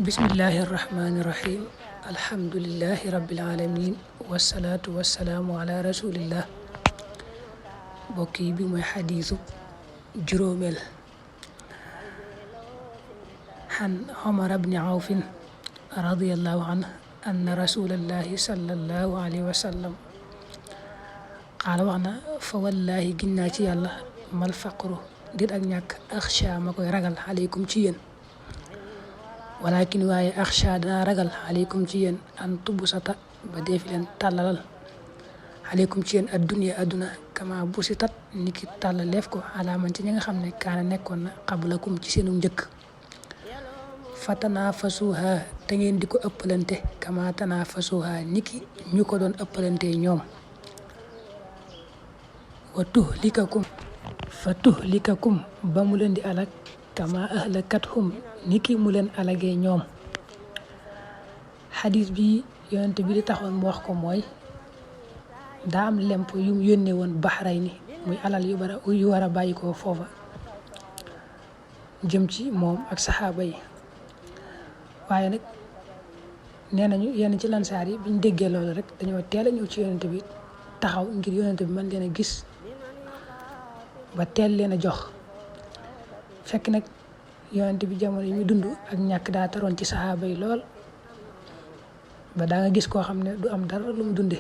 bismillahi irrahmani irrahim alhamdulillahi rabbil alamin wasalaatu wasalaamu ala rasulillah. mbokk yi bi mooy xadiisu juróomeel. xan Omar bni Awfin radiyallahu anhu anna rasulallahi sallallahu alayhi wa sallam qaala wax na fa wallahi ginnaa ci yàlla mal faqru dit ak ñàkk axsha ma koy ragal aleykum ci yéen walakin waaye axsha dana ragal aleykum ci yéen an tubusata ba deefi leen tàllalal aleykum ci yéen adduniya adduna kama busitat niki tàllaleef ko alaaman ci ñi nga xam ne kaana nekkoon na qablakum ci seenu njëkk fa tanafasuha te ngeen di ko ëppalante kama tanafasuha niki ñu ko doon ëppalante ñoom wa tuhlikakum ba mu leen di alak kama ahlakathum niki mu leen alagee ñoom. xadis bi yonent bi di taxoon mu wax ko mooy daa am lemp yu mu yónnee woon Baxrayni muy alal yu war a bàyyi ko foofa jëm ci moom ak saxaaba yi. waaye nag nee nañu yenn ci lansaar yi biñ déggee loolu rek dañoo teel a ñëw ci yonent bi taxaw ngir yonent bi mën leen a gis ba teel leen a jox. fekk nag yonent bi jamono yi mu dund ak ñàkk daa taroon ci saxaaba yi lool ba daa nga gis koo xam ne du am dara lu mu dunde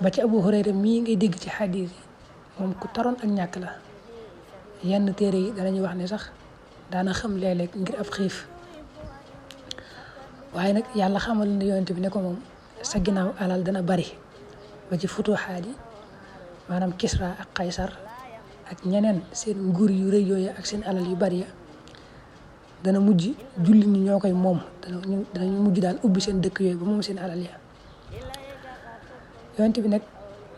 ba ci Abu Hurayra mii ngay dégg ci xadiis yi moom ku taroon ak ñàkk la. yenn téere yi danañuy wax ne sax daana xam léeg-léeg ngir ab xiif. waaye nag yàlla xamal ne yonent bi ne ko moom sa ginnaaw alal dana bari ba ci futuxaat yi maanaam Kisra ak Qaysar ak ñeneen seen nguur yu rëy yooyu ak seen alal yu bari ya dana mujj julli ñi ñoo koy moom danañu mujj daal ubbi seen dëkk yooyu ba moom seen alal ya. yonent bi nag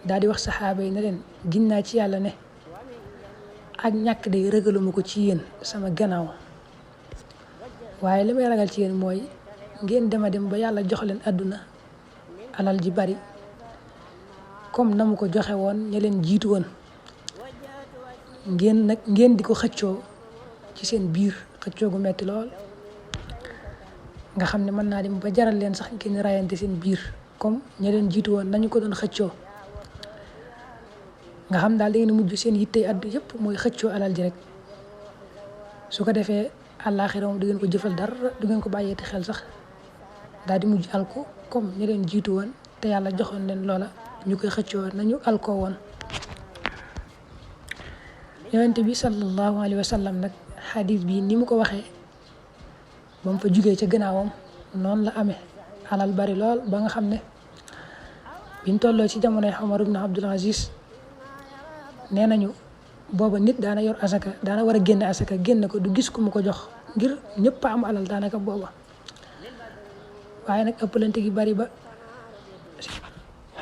daal di wax saxaaba yi ne leen ginnaa ci yàlla ne ak ñàkk day ragaluma ko ci yéen sama gannaaw waaye li may ragal ci yéen mooy ngeen dem ba yàlla jox leen àdduna alal ji bari comme na mu ko joxe woon ña leen jiitu woon ngeen di ko xëccoo ci seen biir xëccoo gu metti lool nga xam ne mën naa dem ba jaral leen sax ngeen rayante seen biir comme ña leen jiitu woon nañu ko doon xëccoo. nga xam daal da ngeen mujj seen yittey addu yëpp mooy xëccoo alal ji rek su ko defee àllaaxira moom du ngeen ko jëfal dara du ngeen ko bàyyeeti xel sax daal di mujj alko comme ña leen jiitu woon te yàlla joxoon leen loola ñu koy xëccoo nañu alkoo woon. yonent bi sallallahu alayhi wa sallam nag xadis bi ni mu ko waxee ba mu fa jugee ca gannaawam noonu la amee alal bari lool ba nga xam ne biñ tolloo ci jamonoy Omar ibn Abdul Aziz nee nañu booba nit daana yor asaka daana war a génne asaka génne ko du gis ku mu ko jox ngir ñëpp a am alal daanaka booba. waaye nag ëppalante gi bari ba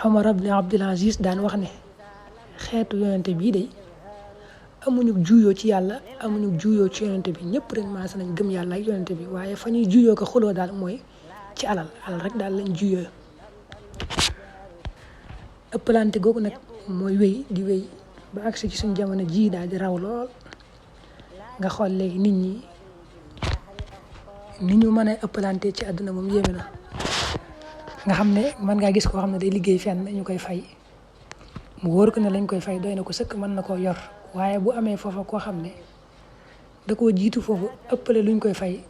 Omar ibn Abdul Aziz daan wax ne xeetu yonent bii de amuñu juyoo ci yàlla amuñu juyoo ci yonent bi ñëpp rek maasa nañ gëm yàlla ak yonent bi waaye fa ñuy juyoo ko xuloo daal mooy ci alal rek daal lañ juyoo. ëppalante googu nag mooy wéy di wéy ba agsi ci suñ jamono ji daal di raw lool nga xool léegi nit ñi ni ñu mën a ëppalante ci àdduna moom yéeme na. nga xam ne mën ngaa gis koo xam ne day liggéey fenn ñu koy fay mu wóor ko ne lañ koy fay doy na ko sëkk mën na koo yor waaye bu amee foofa koo xam ne da koo jiitu foofu ëppale luñ koy fay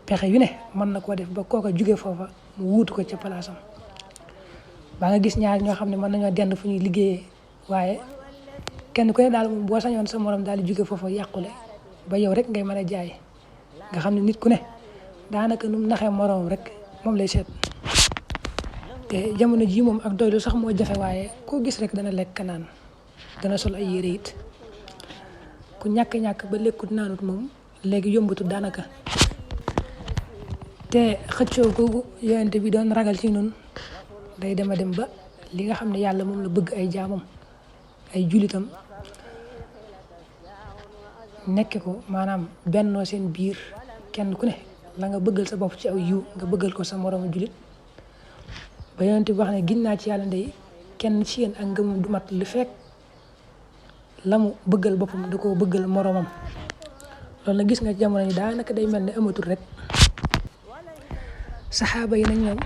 pexe yu ne mën na koo def ba kooka jóge foofa mu wuutu ko ca palaasam. ba nga gis ñaar ñoo xam ne mën nañoo dend fu ñuy liggéeyee waaye kenn ku ne daal moom boo sañoon sa morom daal di jóge foofa yàqule ba yow rek ngay mën a jaay nga xam ne nit ku ne daanaka nu mu naxee moroom rek moom lay seet. te jamono jii moom ak doylu sax moo jafe waaye koo gis rek dana lekk naan dana sol ay yére it ku ñàkk ba lekkut naanut moom léegi yombatul daanaka. te xëccoo googu yonent bi doon ragal ci noonu day dem ba li nga xam ne yàlla moom la bëgg ay jaamam ay julitam nekke ko maanaam bennoo seen biir kenn ku ne la nga bëggal sa bopp ci aw yiw nga bëggal ko sa moroomu julit. ba yonent bi wax ne ginnaa ci yàlla ndey kenn ci yéen ak ngëmum du mat lu fekk la mu bëggal boppam da koo bëggal moroomam loolu nag gis nga jamono yi daanaka day mel ne amatul rek. saxaaba yi nag ñoom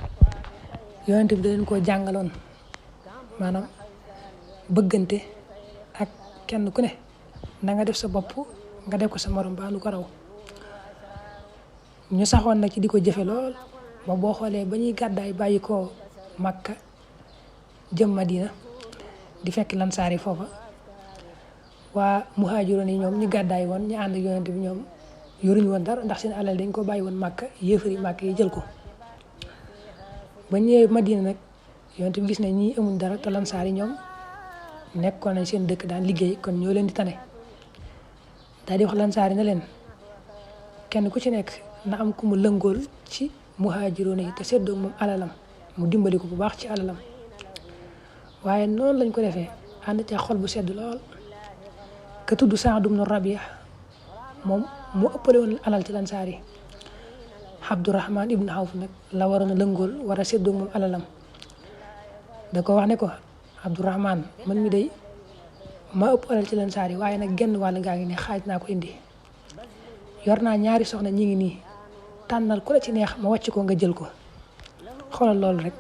yonent bi da leen koo jàngaloon maanaam bëggante ak kenn ku ne na nga def sa bopp nga def ko sa morom ba lu ko raw ñu saxoon nag ci di ko jëfe lool ba boo xoolee ba ñuy gàddaay bàyyi ko Makka jëm Madina di fekk lansaar yi foofa waa muhaajiroon yi ñoom ñu gàddaay woon ñu ànd ak yonent bi ñoom yoruñu woon dara ndax seen alal dañ ko bàyyi woon Makka yéefari Makka yi jël ko ba ñëwee Madina nag yonent bi gis ne ñii amuñ dara te lansaar yi ñoom nekkoon nañ seen dëkk daan liggéey kon ñoo leen di tane daal di wax lansaar yi ne leen kenn ku ci nekk na am ku mu lëngool ci muhaajiroon yi te séddoo moom alalam mu dimbali ko bu baax ci alalam waaye noonu lañ ko defee ànd ca xol bu sedd lool ka tudd Saad ibn Rabi'a moom mu ëppale woon alal ci lansaar yi Abdurahman ibn Awf nag la waroon a lëngool war a séddoo moom alalam da ko wax ne ko Abdurahman man mi day ma ëpp alal ci lansaar yi waaye nag genn wàll ngaa ngi ne xaaj naa ko indi yor naa ñaari soxna ñi ngi nii tànnal ku la ci neex ma wàcc ko nga jël ko xoolal loolu rek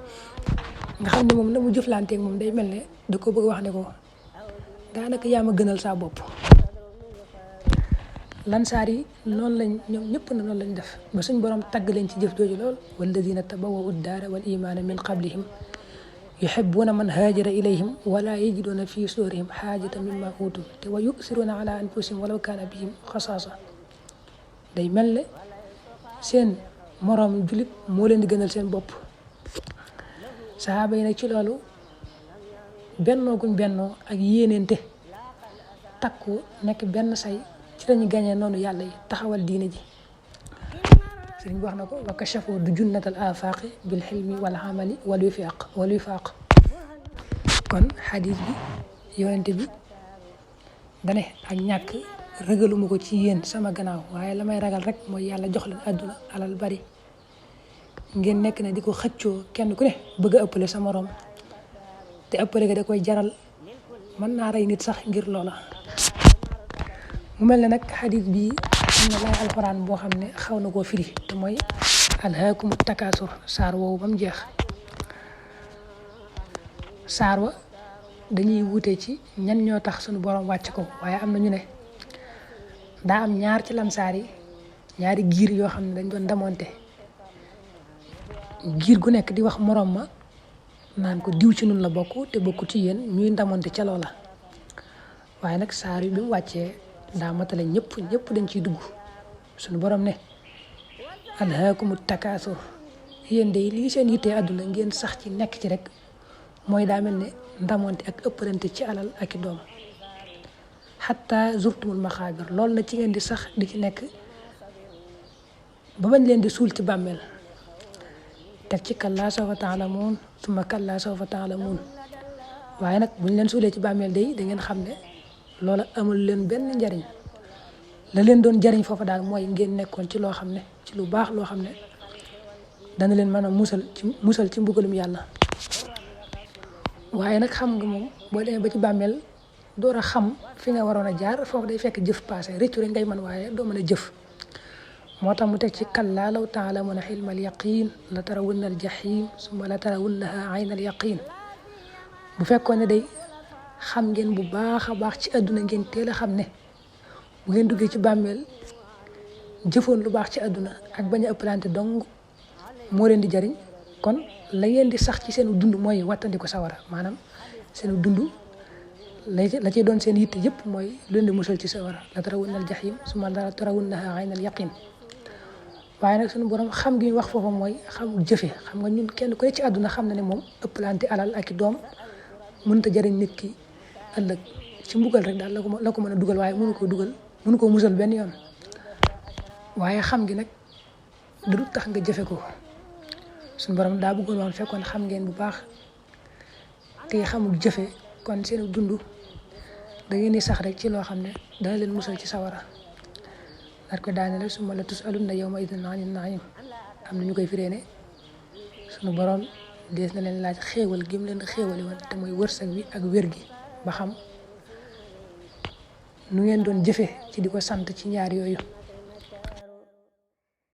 nga xam ne moom na mu jëflanteeg moom day mel ne da ko bëgg wax ne ko daanaka yaa ma gënal saa bopp. lansaar yi noonu lañ ñoom ñëpp na noonu lañ def ba suñ borom tagg leen ci jëf jooju lool walladina tabawwa'u ddaara wal imaana min qablihim yuhibbuuna man haajara ilayhim wala yajiduuna fi sudurihim haajatan mimma uutu te wa yu'thiruuna ala anfusihim walaw kaana bihim xasaasa day mel ne seen moroom jullit moo leen di gënal seen bopp. saxaaba yi nag ci loolu bennoo guñ bennoo ak yéeneente takku nekk benn say ci lañu gañee noonu yàlla yi taxawal diine ji. sëriñ bi wax na ko wa kashafu du junnatal afaaqi bil xilmi wal amali wal wifaaq kon xadis bi yonente bi dane ak ñàkk ragaluma ko ci yéen sama gannaaw waaye la may ragal rek mooy yàlla jox leen àdduna alal bari ngeen nekk ne di ko xëccoo kenn ku ne bëgg a ëppale sa morom te ëppale ga da koy jaral mën naa rey nit sax ngir loola. mu mel ne nag xadis bi am na lay alxuraan boo xam ne xaw na koo firi te mooy alhaakumu takaasur saar woowu ba mu jeex. saar wa dañuy wute ci ñan ñoo tax suñu borom wàcc ko waaye am na ñu ne daa am ñaar ci lansaar yi ñaari giir yoo xam ne dañ doon damonte giir gu nekk di wax morom ma naan ko diw ci nun la bokk te bokku ci yéen ñuy ndamonte ca loola waaye nag saar yi bi mu wàccee daa matale ñëpp dañ ciy dugg suñu borom ne alhaakumu takaasur yéen day lii seen yittee àdduna ngeen sax ci nekk ci rek mooy daa mel ne ndamonte ak ëppalante ci alal ak i doom xatta zurtumul maxaabir loolu na ci ngeen di sax di ci nekk ba bañ leen di suul ci bàmmeel teg ci kallaa sawfa taalamuun summa kallaa sawfa taalamuun waaye nag buñ leen suulee ci bàmmeel day da ngeen xam ne loola amul leen benn njariñ la leen doon jariñ foofa daal mooy ngeen nekkoon ci loo xam ne ci lu baax loo xam ne dana leen mën a musal ci mbugalum yàlla. waaye nag xam nga moom boo demee ba ci bàmmeel door a xam fi nga waroon a jaar foofu day fekk jëf passé rëccu rek ngay mën waaye doo mën a jëf moo tax mu teg ci kallaa law taalamuuna xilmal yaqiin la tarawunna al jahim summa la tarawunnaha ayna al yaqiin bu fekkoon ne day xam ngeen bu baax a baax ci àdduna ngeen teel a xam ne bu ngeen duggee ci bàmmeel jëfoon lu baax ci àdduna ak bañ a ëppalante dong moo leen di jariñ kon la ngeen di sax ci seen dund mooy wattandiko sawara maanaam seen dund la cay doon seen yitte yëpp mooy lu leen di musal ci sawara la tarawunna al jahim summa la tarawunnaha ayna al yaqin waaye nag suñu borom xam gi ñu wax foofa mooy xam jëfe xam nga ñun kenn ku ne ci àdduna xam na ne moom ëppalante alal ak i doom mënut a jëriñ nit ki ëllëg ci mbugal rek daal la ko mën a dugal waaye mënu koo musal benn yoon waaye xam gi nag du tax nga jëfe ko suñu borom daa bëggoon woon fekkoon xam ngeen bu baax te xamul jëfe kon seen dund da ngeen di sax rek ci loo xam ne dana leen musal ci sawara daal ko daane la summa la tusalunna yawma idin anin naim am na ñu koy firee ne suñu borom dees na leen laaj xéewal gi mu leen xéewali woon te mooy wërsëg bi ak wér gi ba xam nu ngeen doon jëfe ci di ko sant ci ñaar yooyu